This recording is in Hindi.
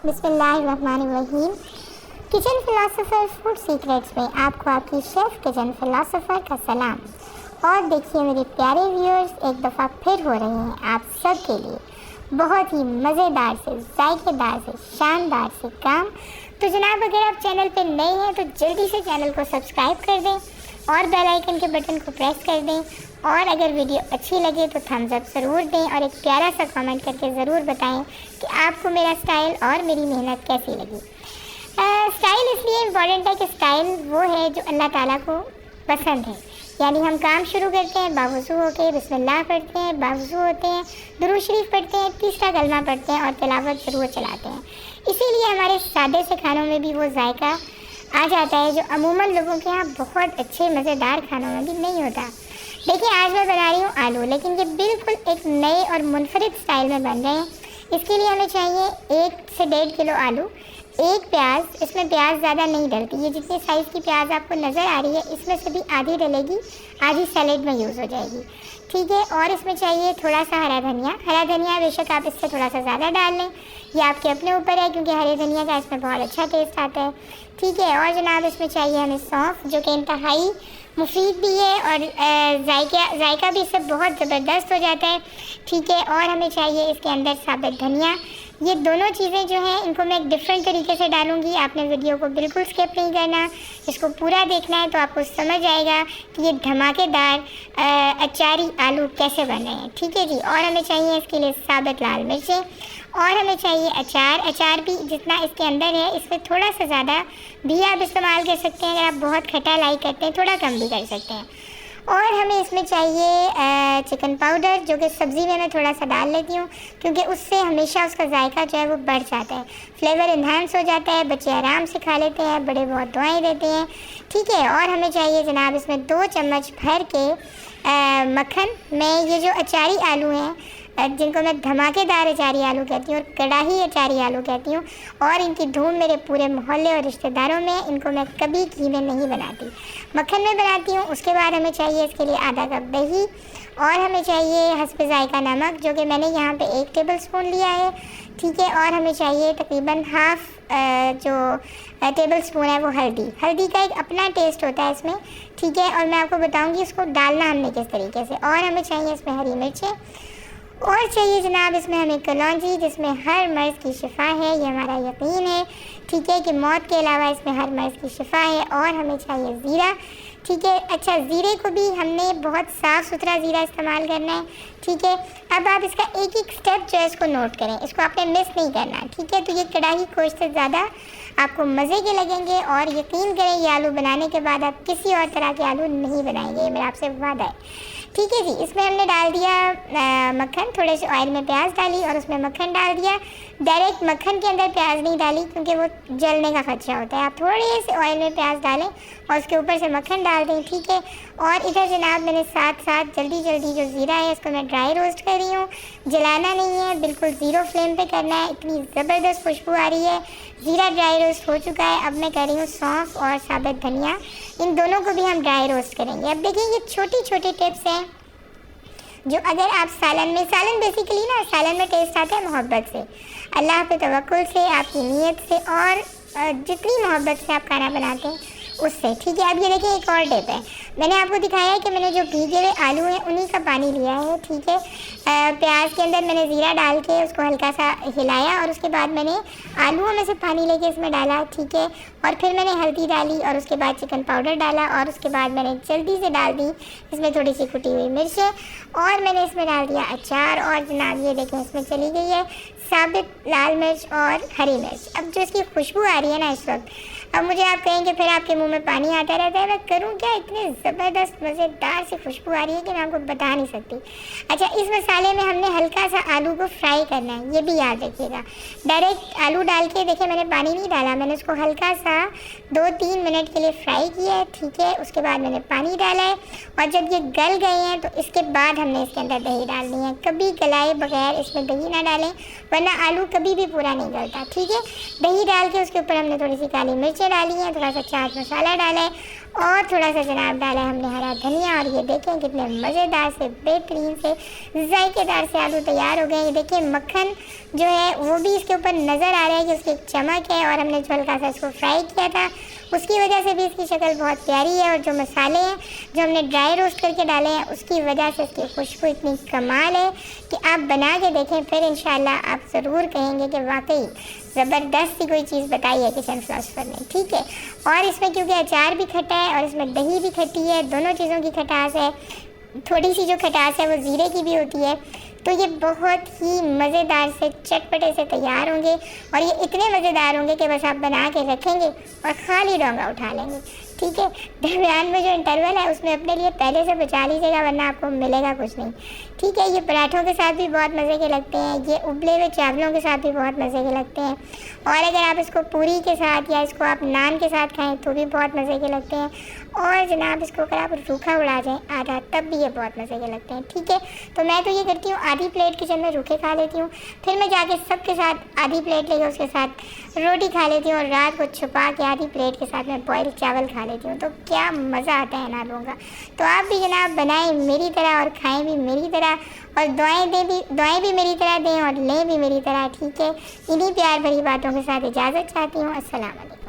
बिस्मिल्लाहिर्रहमानिर्रहीम। किचन फिलॉसफर फूड सीक्रेट्स में आपको आपकी शेफ़ किचन फिलॉसफर का सलाम। और देखिए मेरे प्यारे व्यूअर्स, एक दफ़ा फिर हो रहे हैं आप सब के लिए बहुत ही मज़ेदार से, जायकेदार से, शानदार से काम। तो जनाब, अगर आप चैनल पे नए हैं तो जल्दी से चैनल को सब्सक्राइब कर दें और बेल आइकन के बटन को प्रेस कर दें। और अगर वीडियो अच्छी लगे तो थम्स अप ज़रूर दें और एक प्यारा सा कमेंट करके ज़रूर बताएं कि आपको मेरा स्टाइल और मेरी मेहनत कैसी लगी। स्टाइल इसलिए इम्पॉर्टेंट है कि स्टाइल वो है जो अल्लाह ताला को पसंद है। यानी हम काम शुरू करते हैं, बावज़ू होके बिस्मिल्लाह पढ़ते हैं, बावज़ू होते हैं, दुरूद शरीफ पढ़ते हैं, तीसरा कलमा पढ़ते हैं और तिलावत ज़रूर चलाते हैं। इसीलिए हमारे सादे से खानों में भी वो जायका आ जाता है जो अमूमन लोगों के यहाँ बहुत अच्छे मज़ेदार खानों में भी नहीं होता। देखिए, आज मैं बना रही हूँ आलू, लेकिन ये बिल्कुल एक नए और मुनफरिद स्टाइल में बन रहे हैं। इसके लिए हमें चाहिए 1 से 1.5 किलो आलू, 1 प्याज। इसमें प्याज ज़्यादा नहीं डलती, ये जितनी साइज़ की प्याज आपको नज़र आ रही है इसमें से भी आधी डलेगी, आधी सैलेड में यूज़ हो जाएगी, ठीक है। और इसमें चाहिए थोड़ा सा हरा धनिया। हरा धनिया बेशक आप इससे थोड़ा सा ज़्यादा डाल लें, ये आपके अपने ऊपर है, क्योंकि हरे धनिया का इसमें बहुत अच्छा टेस्ट आता है, ठीक है। और जनाब, इसमें चाहिए हमें सौंफ, जो कि इंतहाई मुफीद भी है और जायका भी इससे बहुत ज़बरदस्त हो जाता है, ठीक है। और हमें चाहिए इसके अंदर साबित धनिया। ये दोनों चीज़ें जो हैं इनको मैं एक डिफरेंट तरीके से डालूंगी। आपने वीडियो को बिल्कुल स्किप नहीं करना, इसको पूरा देखना है तो आपको समझ आएगा कि ये धमाकेदार अचारी आलू कैसे बन रहे हैं, ठीक है जी। और हमें चाहिए इसके लिए साबित लाल मिर्चें और हमें चाहिए अचार। अचार भी जितना इसके अंदर है इसमें थोड़ा सा ज़्यादा भी आप इस्तेमाल कर सकते हैं। अगर आप बहुत खट्टा लाइक करते हैं थोड़ा कम भी कर सकते हैं। और हमें इसमें चाहिए चिकन पाउडर, जो कि सब्ज़ी में मैं थोड़ा सा डाल लेती हूँ, क्योंकि उससे हमेशा उसका जायका जो है वो बढ़ जाता है, फ्लेवर इन्हांस हो जाता है, बच्चे आराम से खा लेते हैं, बड़े बहुत दुआएं देते हैं, ठीक है। और हमें चाहिए जनाब इसमें 2 चम्मच भर के मक्खन। मैं ये जो अचारी आलू हैं, जिनको मैं धमाकेदार अचारी आलू कहती हूँ और कड़ाही अचारी आलू कहती हूँ, और इनकी धूम मेरे पूरे मोहल्ले और रिश्तेदारों में, इनको मैं कभी घी में नहीं बनाती, मक्खन में बनाती हूँ। उसके बाद हमें चाहिए इसके लिए आधा कप दही और हमें चाहिए हस्ब जायका नमक, जो कि मैंने यहाँ पे 1 टेबल स्पून लिया है, ठीक है। और हमें चाहिए तकरीबन हाफ़ जो टेबल स्पून है वो हल्दी। हल्दी का एक अपना टेस्ट होता है इसमें, ठीक है, और मैं आपको बताऊँगी इसको डालना हमने किस तरीके से। और हमें चाहिए इसमें हरी मिर्चें और चाहिए जनाब इसमें हमें कलौंजी, जिसमें हर मर्ज़ की शिफा है, ये हमारा यकीन है, ठीक है, कि मौत के अलावा इसमें हर मर्ज़ की शिफा है। और हमें चाहिए ज़ीरा, ठीक है। अच्छा, ज़ीरे को भी हमने बहुत साफ़ सुथरा ज़ीरा इस्तेमाल करना है, ठीक है। अब आप इसका एक एक स्टेप जो है इसको नोट करें, इसको आपने मिस नहीं करना, ठीक है। तो ये कढ़ाई गोश्त से ज़्यादा आपको मज़े के लगेंगे और यकीन करें ये आलू बनाने के बाद आप किसी और तरह के आलू नहीं बनाएंगे, ये मेरा आपसे वादा है, ठीक है जी। इसमें हमने डाल दिया मक्खन, थोड़े से ऑयल में प्याज डाली और उसमें मक्खन डाल दिया। डायरेक्ट मक्खन के अंदर प्याज नहीं डाली क्योंकि वो जलने का खदशा होता है। आप थोड़े से ऑयल में प्याज डालें और उसके ऊपर से मक्खन डाल दें, ठीक है। और इधर जनाब मैंने साथ साथ जल्दी जल्दी जो ज़ीरा है इसको मैं ड्राई रोस्ट कर रही हूँ, जलाना नहीं है, बिल्कुल ज़ीरो फ्लेम पे करना है। इतनी ज़बरदस्त खुशबू आ रही है, ज़ीरा ड्राई रोस्ट हो चुका है। अब मैं कर रही हूँ सौंफ और साबित धनिया, इन दोनों को भी हम ड्राई रोस्ट करेंगे। अब देखिए, ये छोटी छोटी टिप्स हैं जो अगर आप सालन बेसिकली ना, सालन में टेस्ट आता है मोहब्बत से, अल्लाह पे तवक्कुल से, आपकी नीयत से और जितनी मोहब्बत से आप खाना बनाते हैं उससे, ठीक है। अब ये देखिए एक और टिप है, मैंने आपको दिखाया है कि मैंने जो भीगे हुए आलू हैं उन्हीं का पानी लिया है, ठीक है। प्याज के अंदर मैंने ज़ीरा डाल के उसको हल्का सा हिलाया और उसके बाद मैंने आलूओं में से पानी लेके इसमें डाला, ठीक है। और फिर मैंने हल्दी डाली और उसके बाद चिकन पाउडर डाला और उसके बाद मैंने जल्दी से डाल दी इसमें थोड़ी सी कुटी हुई मिर्चें और मैंने इसमें डाल दिया अचार। और जनाब ये देखें इसमें चली गई है साबित लाल मिर्च और हरी मिर्च। अब जो इसकी खुशबू आ रही है ना इस वक्त, अब मुझे आप कहेंगे फिर आपके मुंह में पानी आता रहता है, मैं करूं क्या, इतनी ज़बरदस्त मज़ेदार सी खुशबू आ रही है कि मैं आपको बता नहीं सकती। अच्छा, इस मसाले में हमने हल्का सा आलू को फ्राई करना है, ये भी याद रखिएगा। डायरेक्ट आलू डाल के देखिए मैंने पानी नहीं डाला, मैंने उसको हल्का सा 2-3 मिनट के लिए फ्राई किया है, ठीक है। उसके बाद मैंने पानी डाला है और जब ये गल गए हैं तो इसके बाद हमने इसके अंदर दही डालनी है। कभी गलाए बगैर इसमें दही ना डालें, वरना आलू कभी भी पूरा नहीं गलता। ठीक है, दही डाल के उसके ऊपर हमने थोड़ी सी काली मिर्चें डाली हैं, थोड़ा सा चाट मसाला डाला है और थोड़ा सा जनाब डाला है हमने हरा धनिया। और ये देखें कितने मज़ेदार से बेहतरीन से जायकेदार से आलू तैयार हो गए। ये देखिए मक्खन जो है वो भी इसके ऊपर नज़र आ रहा है कि उसकी एक चमक है, और हमने जो हल्का सा इसको फ्राई किया था उसकी वजह से भी इसकी शक्ल बहुत प्यारी है। और जो मसाले हैं जो हमने ड्राई रोस्ट करके डाले हैं उसकी वजह से इसकी खुशबू इतनी कमाल है कि आप बना के देखें, फिर इंशाल्लाह आप ज़रूर कहेंगे कि वाकई ज़बरदस्त सी कोई चीज़ बताई है किचन फिलॉसफर ने। ठीक है, और इसमें क्योंकि अचार भी खट्टा है और इसमें दही भी खट्टी है, दोनों चीज़ों की खटास है, थोड़ी सी जो खटास है वो ज़ीरे की भी होती है, तो ये बहुत ही मज़ेदार से चटपटे से तैयार होंगे। और ये इतने मज़ेदार होंगे कि बस आप बना के रखेंगे और खाली डोंगा उठा लेंगे। ठीक है, दरमियान में जो इंटरवल है उसमें अपने लिए पहले से बचा लीजिएगा, वरना आपको मिलेगा कुछ नहीं। ठीक है, ये पराठों के साथ भी बहुत मज़े के लगते हैं, ये उबले हुए चावलों के साथ भी बहुत मज़े के लगते हैं, और अगर आप इसको पूरी के साथ या इसको आप नान के साथ खाएं तो भी बहुत मज़े के लगते हैं, और जनाब इसको अगर आप रूखा उड़ा जाएं आधा तब भी ये बहुत मज़े के लगते हैं। ठीक है, तो मैं तो ये करती हूँ आधी प्लेट किचन में रूखे खा लेती हूँ, फिर मैं जाके सबके साथ आधी प्लेट लेके उसके साथ रोटी खा लेती हूँ, और रात को छुपा के आधी प्लेट के साथ मैं बॉयल चावल खा लेती हूँ। तो क्या मज़ा आता है ना लोगों का। तो आप भी जनाब बनाएं मेरी तरह और खाएं भी मेरी तरह, और दुआएं भी मेरी तरह दें और लें भी मेरी तरह। ठीक है, इन्हीं प्यार भरी बातों के साथ इजाज़त चाहती हूँ। अस्सलाम वालेकुम।